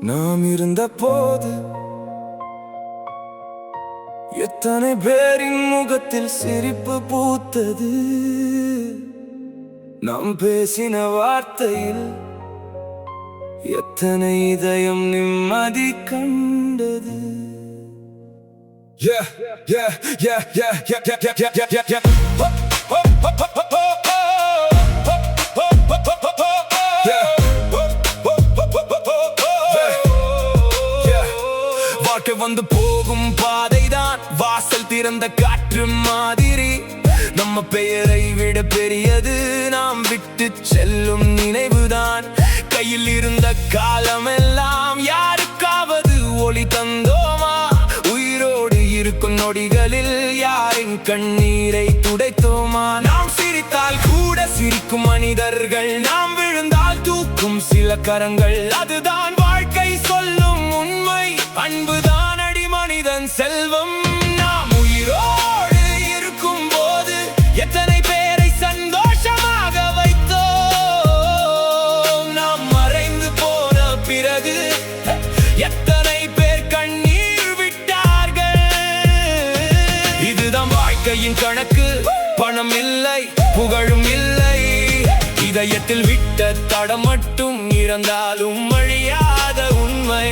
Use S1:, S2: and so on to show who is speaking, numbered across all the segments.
S1: நாம் இருந்த போது எத்தனை பேரின் முகத்தில் சிரிப்பு பூத்தது. நாம் பேசின வார்த்தையில் எத்தனை இதயம் நிம்மதி கண்டது. Yeah, yeah, yeah, yeah, yeah, yeah, yeah, yeah, yeah, yeah, yeah. வாழ்க்கை வந்து போகும் பாதைதான் வாசல் திறந்த காற்று மாதிரி. நம்ம பெயரை விட பெரியது நாம் விட்டு செல்லும் நினைவுதான். கையில் இருந்த காலமெல்லாம் யாருக்காவது ஒளி தந்தோமா? உயிரோடு இருக்கும் நொடிகளில் யாரின் கண்ணீரை துடைத்தோமா? நாம் சிரித்தால் கூட சிரிக்கும் மனிதர்கள், நாம் விழுந்தால் தூக்கும் சில கரங்கள். அதுதான் வாழ்க்கை சொல்லும் உண்மை, அன்புதான் அடி மனிதன் செல்வம். நாம் உயிரோடு இருக்கும் போது எத்தனை பேரை சந்தோஷமாக வைத்தோம். நாம் மறைந்து போன பிறகு எத்தனை பேர் கண்ணீர் விட்டார்கள். இதுதான் வாழ்க்கையின் கணக்கு. பணம் இல்லை, புகழும் இல்லை, இதயத்தில் விட்ட தடம் மட்டும் இருந்தாலும் அழியாத உண்மை.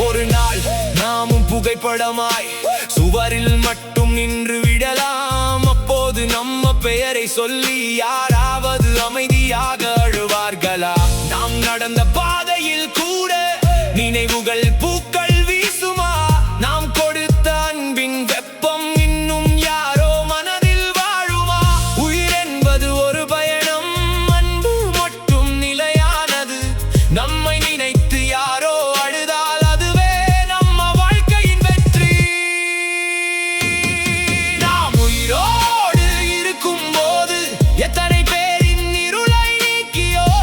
S1: ஒரு நாள் நாமும் புகைப்படமாய் சுவரில் மட்டும் நின்று விடலாம். அப்போது நம்ம பெயரை சொல்லி யாராவது அமைதியாக அழுவார்களா? நாம் நடந்த பாதையில் கூட நினைவுகள் பூக்கள் வீசுமா? நாம் கொடுத்த அன்பின் வெப்பம் இன்னும் யாரோ மனதில் வாழுமா? உயிர் என்பது ஒரு பயணம், அன்பு மட்டும் நிலையானது. நம்மை நினைத்து யாரோ அழுதால் அதுவே நம்ம வாழ்க்கையின் வெற்றி. நாம் உயிரோடு இருக்கும் போது எத்தனை பேரின் இருளை நீக்கியோம்.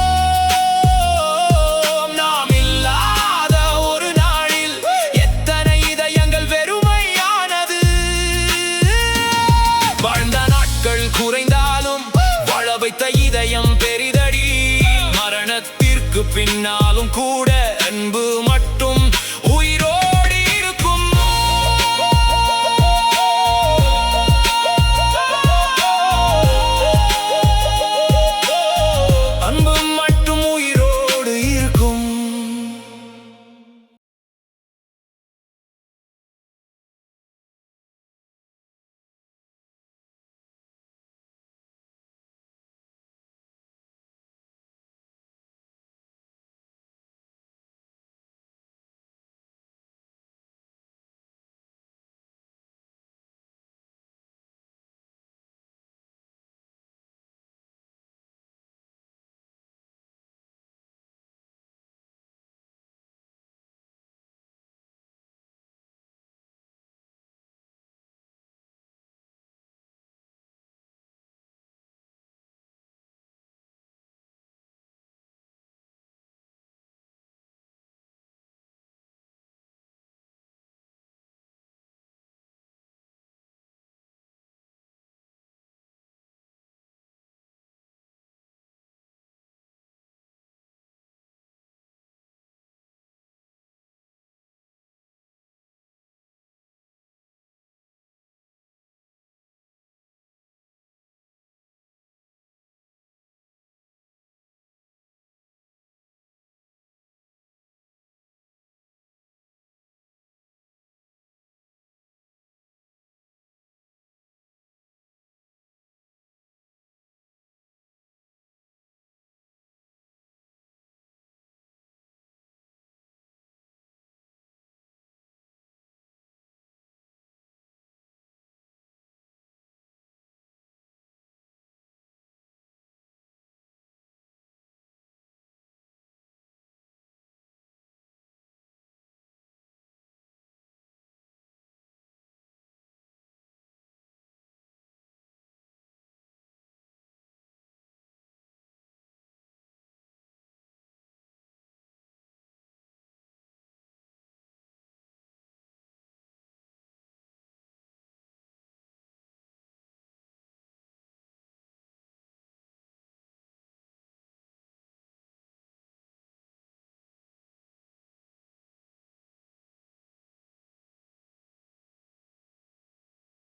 S1: நாம் இல்லாத ஒரு நாளில் எத்தனை இதயங்கள் வெறுமையானது. வாழ்ந்த நாட்கள் குறைந்தாலும் வாழ வைத்த இதயம் பெரிதடி. மரணத்திற்கு பின்னாலும் கூட அன்பு